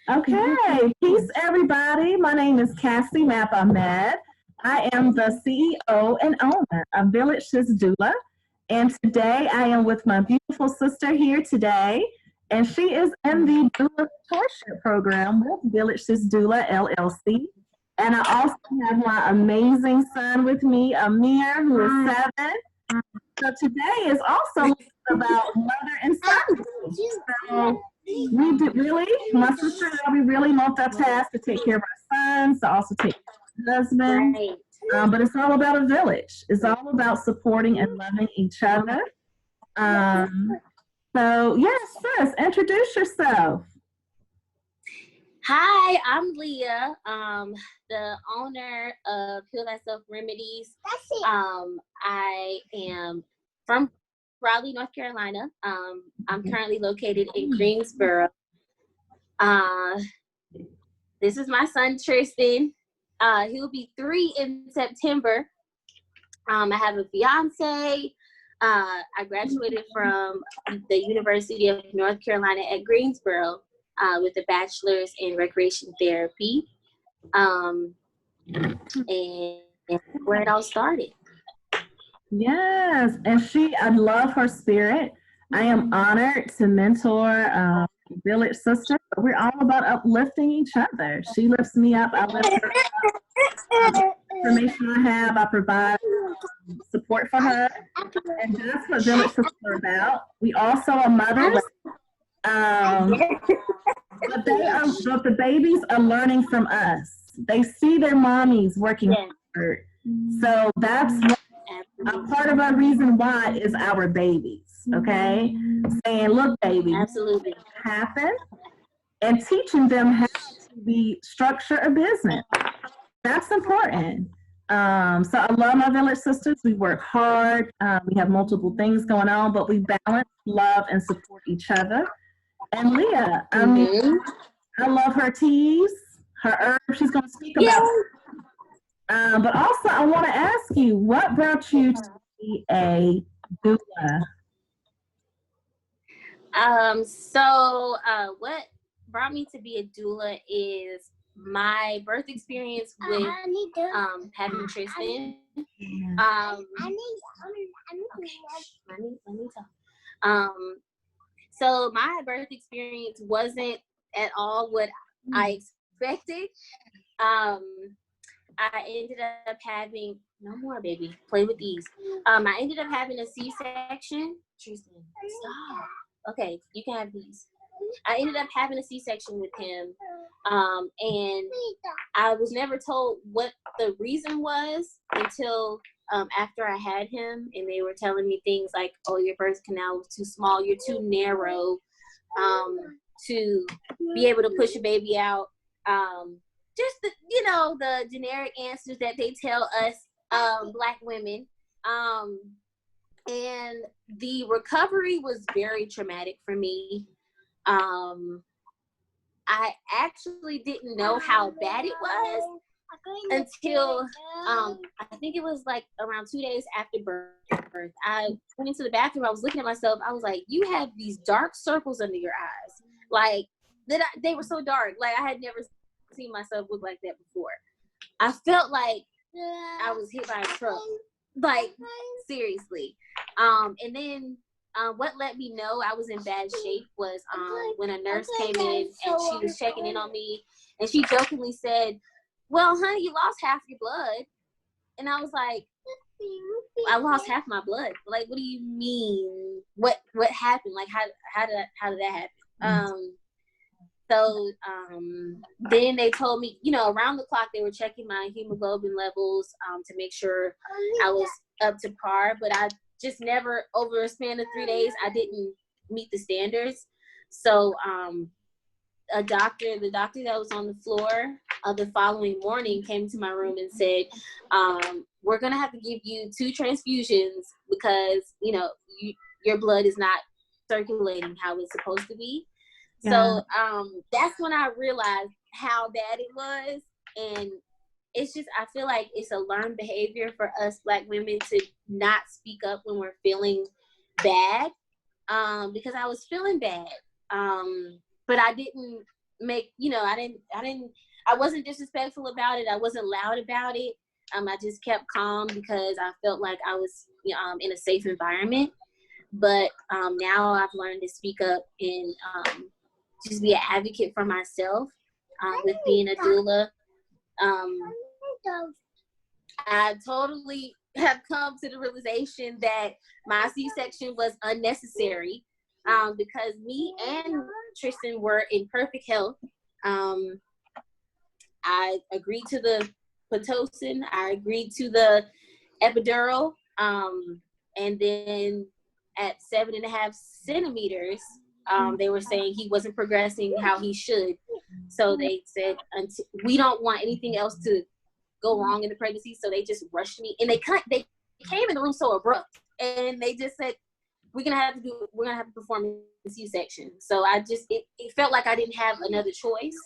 Okay, peace everybody. My name is Cassie Map Ahmed. I am the CEO and owner of Village Sis Doula. And today I am with my beautiful sister here today. And she is in the doula mentorship program with Village Sis Doula LLC. And I also have my amazing son with me, Amir, who is 7. So today is also about mother and son. So we do really, my sister and I, we really multitask to take care of our sons, to also take care of our husband. Right. But it's all about a village. It's all about supporting and loving each other. So yes, sis, introduce yourself. Hi, I'm Leah, the owner of Heal Thyself Remedies. I am from Raleigh, North Carolina. I'm currently located in Greensboro. This is my son, Tristan. He'll be 3 in September. I have a fiance. I graduated from the University of North Carolina at Greensboro with a bachelor's in recreation therapy. And where it all started. Yes, and I love her spirit. I am honored to mentor Village Sister. We're all about uplifting each other. She lifts me up, I lift her up. Information I have, I provide support for her. And that's what Village Sisters are about. We also are mothers. But the babies are learning from us. They see their mommies working hard. So that's a part of our reason why is our babies. Okay, saying, "Look, baby, Absolutely, happen," and teaching them how to structure a business. That's important. So I love my Village Sisters. We work hard. We have multiple things going on, but we balance, love, and support each other. And Leah, I mean, I love her teas, her herbs. She's going to speak about. But also, I want to ask you, what brought you to be a doula? What brought me to be a doula is my birth experience with having Tristan. Let me talk. So my birth experience wasn't at all what I expected. I ended up having no more, baby. Play with these. I ended up having a C-section. Tristan, stop. Okay, you can have these. I ended up having a C-section with him, and I was never told what the reason was until after I had him, and they were telling me things like, "Oh, your birth canal was too small. You're too narrow to be able to push a baby out." Just the generic answers that they tell us Black women. And the recovery was very traumatic for me. I actually didn't know how bad it was until I think it was like around 2 days after birth. I went into the bathroom. I was looking at myself. I was like, "You have these dark circles under your eyes." Like they were so dark. Like I had never seen myself look like that before. I felt like I was hit by a truck. Like seriously. And then what let me know I was in bad shape was when a nurse came in and she was checking in on me, and she jokingly said, "Well, honey, you lost half your blood." And I was like, "I lost half my blood? Like, what do you mean? What happened? Like, how did that happen?" So then they told me, around the clock they were checking my hemoglobin levels to make sure I was up to par, but I just never, over a span of 3 days, I didn't meet the standards. So the doctor that was on the floor the following morning came to my room and said, "We're gonna have to give you 2 transfusions because your blood is not circulating how it's supposed to be." Yeah. So that's when I realized how bad it was, and it's just, I feel like it's a learned behavior for us Black women to not speak up when we're feeling bad, because I was feeling bad, but I didn't make, I wasn't disrespectful about it. I wasn't loud about it. I just kept calm because I felt like I was in a safe environment. But now I've learned to speak up and just be an advocate for myself with being a doula. I totally have come to the realization that my C-section was unnecessary because me and Tristan were in perfect health. I agreed to the Pitocin. I agreed to the epidural. And then at 7.5 centimeters, they were saying he wasn't progressing how he should. So they said, we don't want anything else to go wrong in the pregnancy. So they just rushed me, and they came in the room so abrupt, and they just said, we're gonna have to perform a C-section. So it felt like I didn't have another choice.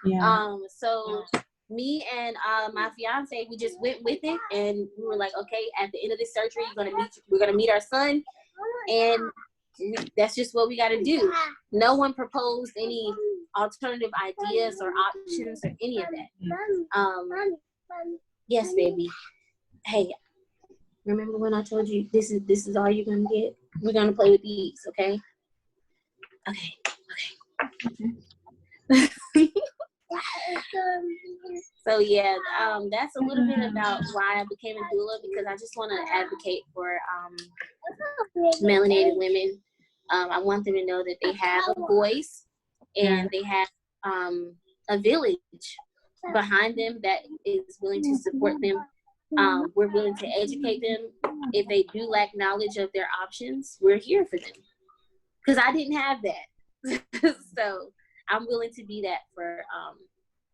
Yeah. So me and my fiance, we just went with it, and we were like, okay, at the end of this surgery, we're gonna meet our son, and that's just what we got to do. No one proposed any alternative ideas or options or any of that. Yes, baby. Hey, remember when I told you this is all you're gonna get? We're gonna play with these, okay? Okay. So yeah, that's a little bit about why I became a doula, because I just want to advocate for melanated women. I want them to know that they have a voice and they have a village behind them that is willing to support them. We're willing to educate them. If they do lack knowledge of their options, we're here for them. Because I didn't have that. So I'm willing to be that for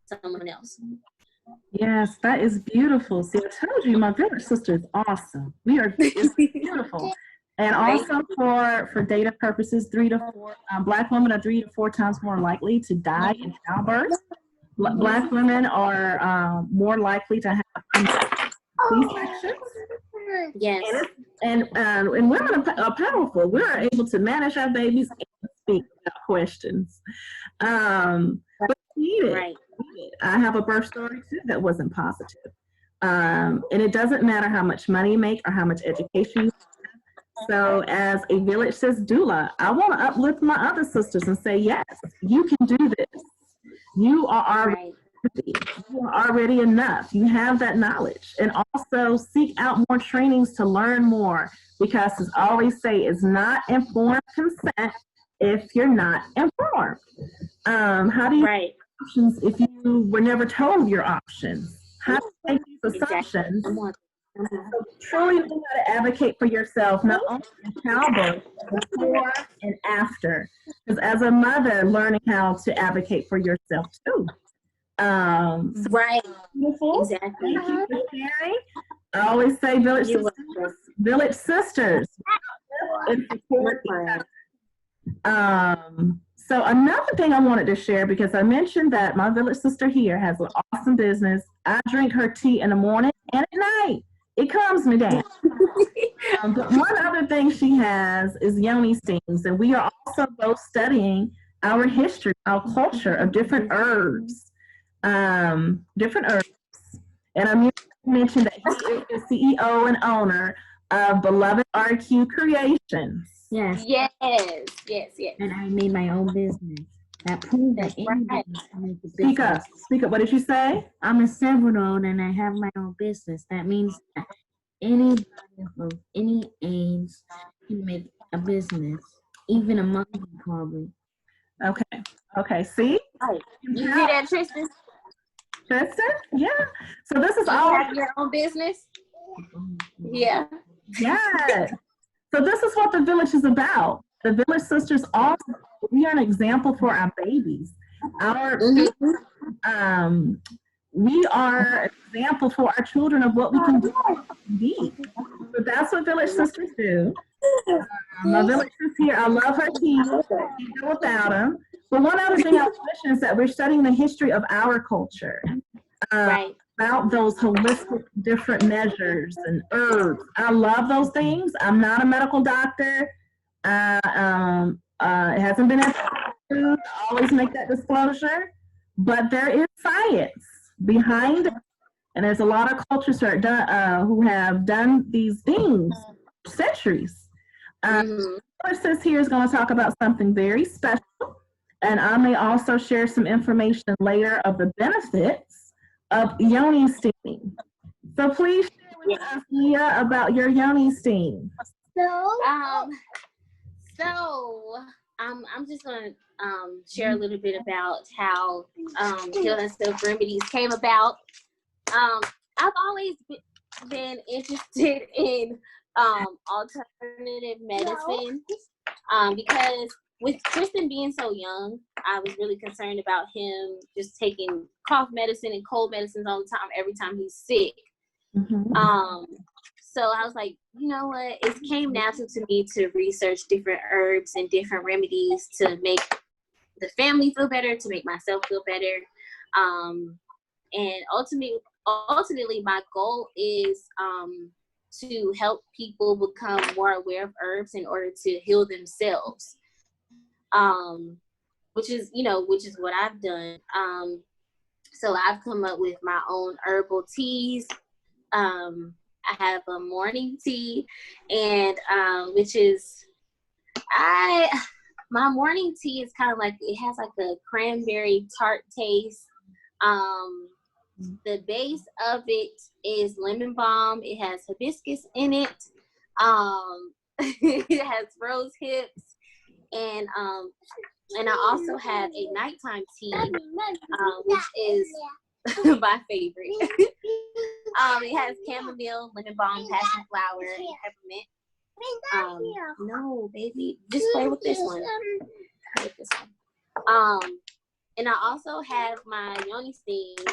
someone else. Yes, that is beautiful. See, I told you, my Village Sister is awesome. It's beautiful. And also for data purposes, 3 to 4, Black women are 3 to 4 times more likely to die in childbirth. Black women are more likely to have C-sections. Yes. And women are powerful. We're able to manage our babies and speak without questions. But right. I have a birth story too that wasn't positive. And it doesn't matter how much money you make or how much education you have. So as a Village Sis Doula, I want to uplift my other sisters and say, yes, you can do this. You are already enough. You have that knowledge. And also seek out more trainings to learn more, because as I always say, it's not informed consent if you're not informed. How do you make options if you were never told your options? How do you make these assumptions? So truly know how to advocate for yourself, not only in childbirth, but before and after. Because as a mother, learning how to advocate for yourself too. Beautiful. Exactly. Thank you for sharing. I always say Village Sisters. So another thing I wanted to share, because I mentioned that my Village Sister here has an awesome business. I drink her tea in the morning and at night. It calms me down. But one other thing she has is yoni steams, and we are also both studying our history, our culture of different herbs. And I mentioned that he is the CEO and owner of beloved Aricue Creations. Yes. And I made my own business. That proves that anybody can make a business. Speak up. What did you say? I'm a 7-year-old and I have my own business. That means that anybody of any age can make a business, even a monkey probably. Okay. See? You hear that, Tristan? Tristan? Yeah. So this is all have your own business. Yeah. Yes. So this is what the Village is about. The Village Sisters we are an example for our babies. We are an example for our children of what we can do. So that's what Village Sisters do. My Village Sis here, I love her team. Can't go without them. But one other thing I was mentioning is that we're studying the history of our culture. About those holistic different measures and herbs. I love those things. I'm not a medical doctor. It hasn't been food. I always make that disclosure. But there is science behind it. And there's a lot of cultures who have done these things for centuries. Sis here is going to talk about something very special. And I may also share some information later of the benefits of yoni steaming. So please share with us, Leah, about your yoni steam. I'm just gonna share a little bit about how Healing Self Remedies came about. I've always been interested in alternative medicine because with Tristan being so young, I was really concerned about him just taking cough medicine and cold medicines all the time, every time he's sick. So I was like, you know what? It came natural to me to research different herbs and different remedies to make the family feel better, to make myself feel better. And ultimately, my goal is to help people become more aware of herbs in order to heal themselves. Which is what I've done. So I've come up with my own herbal teas. I have a morning tea, and my morning tea is kind of like, it has like a cranberry tart taste. The base of it is lemon balm. It has hibiscus in it. It has rose hips, and I also have a nighttime tea, which is my favorite. It has chamomile, lemon balm, passion flower, and peppermint. No, baby, just play with this one. And I also have my yoni steams.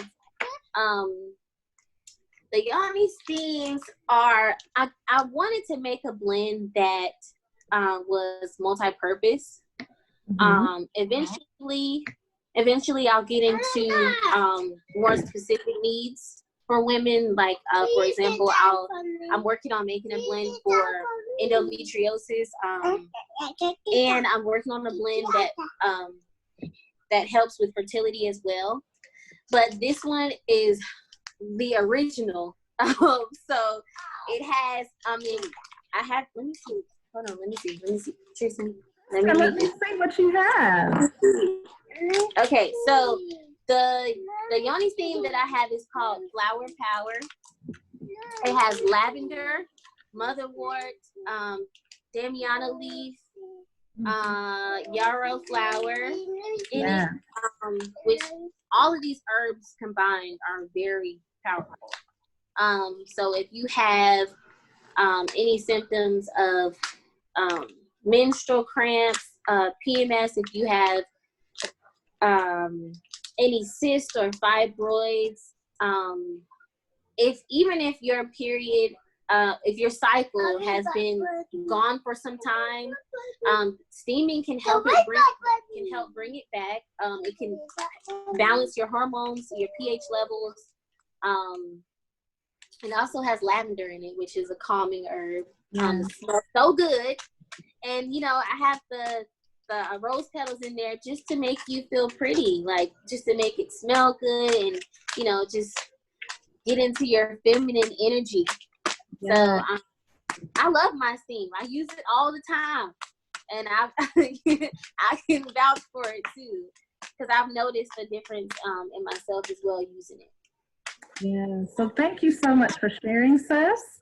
The yoni steams are, I wanted to make a blend that was multi-purpose. Eventually I'll get into more specific needs for women. Like, for example, I'm working on making a blend for endometriosis, and I'm working on a blend that helps with fertility as well. But this one is the original. So it has, let me see. Hold on, let me see. Tristan, let me see what you have. Okay, so the yoni steam that I have is called Flower Power. It has lavender, motherwort, damiana leaf, yarrow flower in it, which all of these herbs combined are very powerful. So if you have any symptoms of menstrual cramps, PMS, if you have any cysts or fibroids, even if your period, if your cycle has been gone for some time, steaming can help bring it back. It can balance your hormones, your pH levels. It also has lavender in it, which is a calming herb. It smells so good, and I have the rose petals in there just to make you feel pretty, like just to make it smell good, and just get into your feminine energy. So I love my steam. I use it all the time, and I can vouch for it too, because I've noticed a difference in myself as well using it. Yeah. So thank you so much for sharing, sis.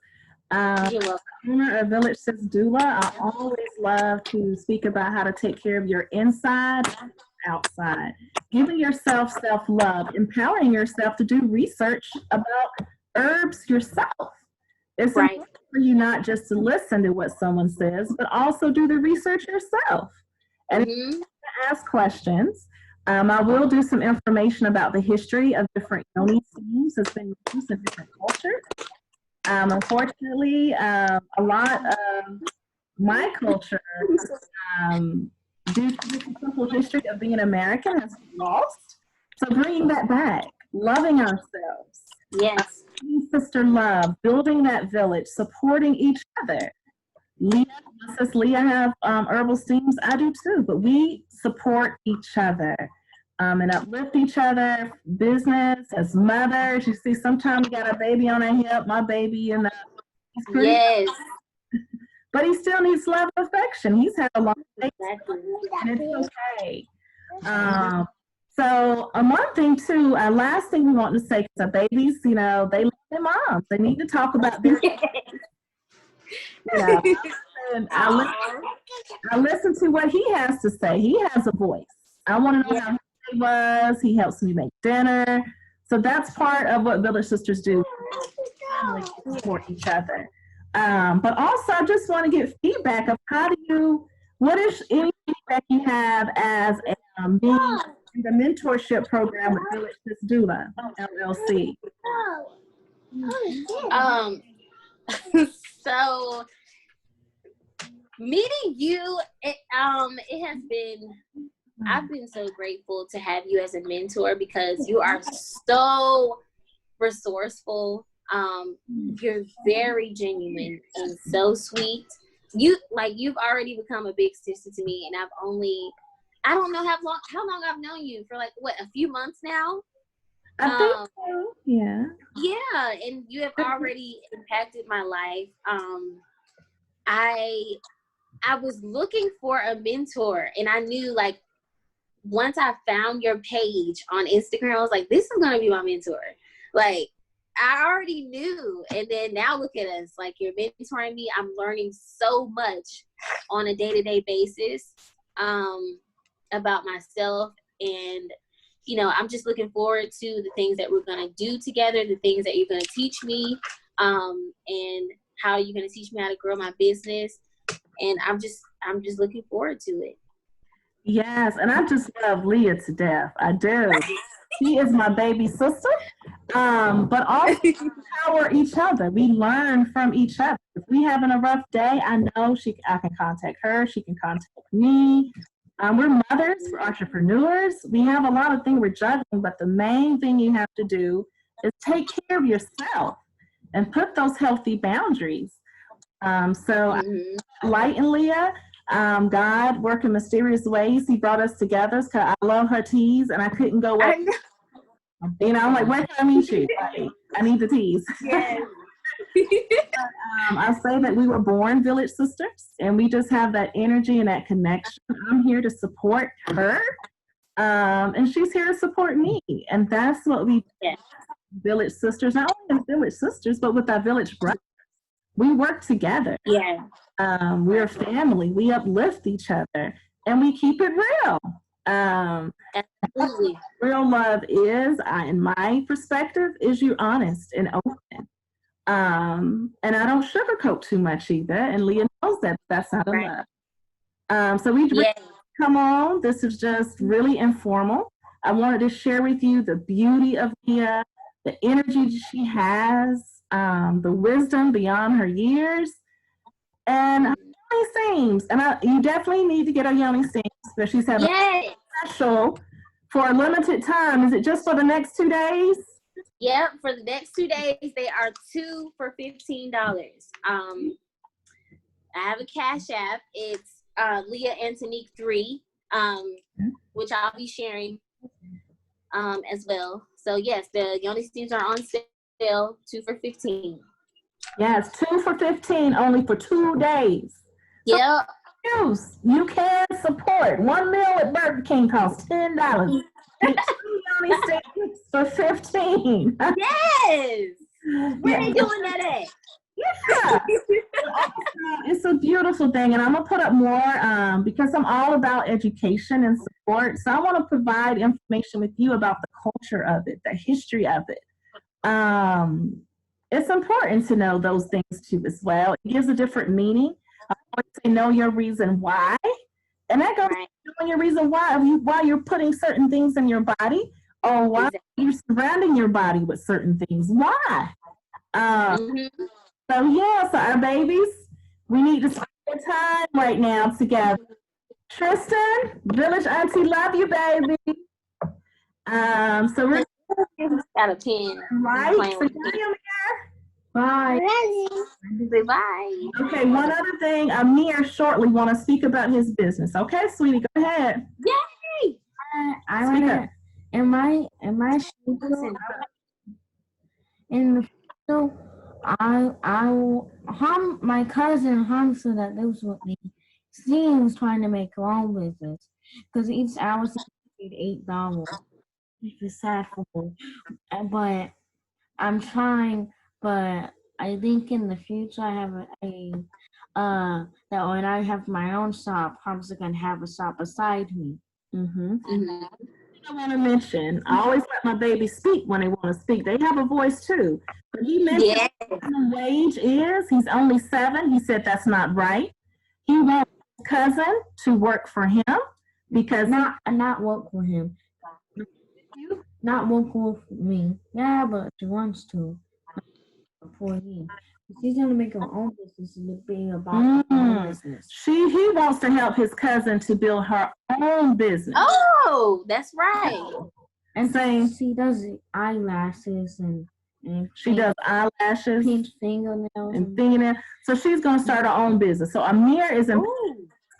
You're welcome. Owner of Village Sis Doula. I always love to speak about how to take care of your inside and outside, giving yourself self-love, empowering yourself to do research about herbs yourself. It's important for you not just to listen to what someone says, but also do the research yourself. And ask questions. I will do some information about the history of different yoni steams that's been used in different cultures. Unfortunately, a lot of my culture, due to the simple history of being American, has been lost. So bringing that back, loving ourselves. Yes. Sister love, building that village, supporting each other. Leah, my sis Leah have herbal steams. I do too, but we support each other and uplift each other. Business as mothers, you see, sometimes we got a baby on our hip. My baby, he's pretty, Yes. but he still needs love and affection. He's had a long day, Exactly. and it's okay. So one thing too, last thing we want to say, because our babies, they love their moms. They need to talk about their, and I listen to what he has to say. He has a voice. I want to know how he was. He helps me make dinner. So that's part of what Village Sisters do. Support each other. But also, I just want to get feedback of what is any feedback you have as being in the mentorship program with Village Sis Doula, LLC? So meeting you, it has been, I've been so grateful to have you as a mentor because you are so resourceful. You're very genuine and so sweet. You've already become a big sister to me, and I don't know how long I've known you, for a few months now. I think so. Yeah. Yeah, and you have already impacted my life. I was looking for a mentor, and I knew once I found your page on Instagram, I was like, this is gonna be my mentor. I already knew, and then now look at us. You're mentoring me. I'm learning so much on a day-to-day basis about myself, and I'm just looking forward to the things that we're gonna do together, the things that you're gonna teach me, and how you're gonna teach me how to grow my business. And I'm just looking forward to it. Yes, and I just love Leah to death. I do. She is my baby sister, but also we empower each other. We learn from each other. If we having a rough day, I know I can contact her. She can contact me. We're mothers, we're entrepreneurs. We have a lot of things we're juggling, but the main thing you have to do is take care of yourself and put those healthy boundaries. Light and Leah, God worked in mysterious ways. He brought us together because I love her teas, and I couldn't go away. I'm like, where can I meet you? I need the teas. Yes. I say that we were born Village Sisters, and we just have that energy and that connection. I'm here to support her, and she's here to support me, and that's what we do. Village Sisters, not only as Village Sisters, but with our Village brothers. We work together. Yeah. We're a family. We uplift each other, and we keep it real. Absolutely. Real love is, in my perspective, is you honest and open. And I don't sugarcoat too much either. And Leah knows that that's not a love. So we come on. This is just really informal. I wanted to share with you the beauty of Leah, the energy she has, the wisdom beyond her years, and yoni steams. And you definitely need to get a yoni steams, because she's having a special for a limited time. Is it just for the next 2 days? Yep, for the next 2 days, they are 2 for $15. I have a Cash App. It's Leah Antonique 3, which I'll be sharing as well. So yes, the yoni steams are on sale, 2 for $15. Yes, 2 for $15, only for 2 days. Yep. So you can support. 1 meal at Burger King costs $10. And 2 yoni steams for $15. Yes. Where are they doing that at? Yeah. It's a beautiful thing, and I'm gonna put up more because I'm all about education and support. So I want to provide information with you about the culture of it, the history of it. It's important to know those things too as well. It gives a different meaning. I always say know your reason why, and that goes knowing your reason why you're putting certain things in your body, or why you're surrounding your body with certain things. Why? So our babies, we need to spend time right now together. Tristan, Village Auntie, love you, baby. So we're got a pen. right. So can you hear me, Bye. Say bye. Okay, one other thing. Amir shortly want to speak about his business. Okay, sweetie, go ahead. Yay! I want to. Am I Listen, in the so I will my cousin Hamza that lives with me. She was trying to make her own business because each hour she paid $8. It's sad for her, but I'm trying. But I think in the future I have that when I have my own shop, Hamza can have a shop beside me. I want to mention, I always let my babies speak when they want to speak. They have a voice too. But he mentioned what the wage is. He's only 7. He said that's not right. He wants his cousin to work for him because not work for him. Not work for me. Yeah, but she wants to. For him. She's gonna make her own business and being about her own business. He wants to help his cousin to build her own business. Oh, that's right. And saying she does eyelashes and she does eyelashes, pink fingernails, and fingernails. So she's gonna start her own business. So Amir is his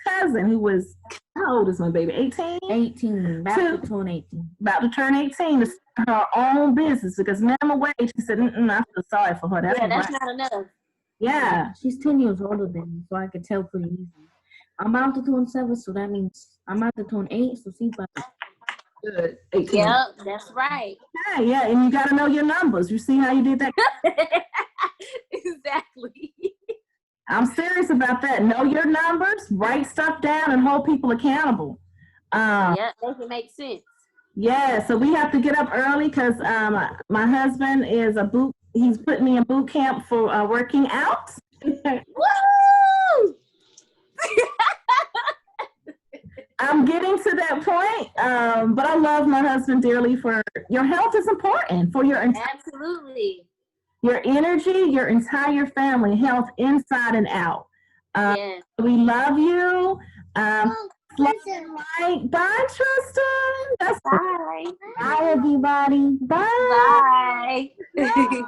cousin who was, how old is my baby? 18? 18, about to turn 18. About to turn 18 to start her own business because minimum wage, she said, I feel sorry for her. That's not enough. Yeah. She's 10 years older than me, so I could tell pretty easy. I'm about to turn 7, so that means I'm about to turn 8, so she's about to. Good. 18. Yep, that's right. Yeah, and you got to know your numbers. You see how you did that? Exactly. I'm serious about that. Know your numbers, write stuff down, and hold people accountable. Yeah, that can make sense. Yeah, so we have to get up early because my husband is he's putting me in boot camp for working out. Woo! I'm getting to that point, but I love my husband dearly. For your health is important for your absolutely your energy, your entire family health, inside and out. Yes. We love you. Bye, Tristan. Bye. Bye, everybody. Bye. Bye. Bye.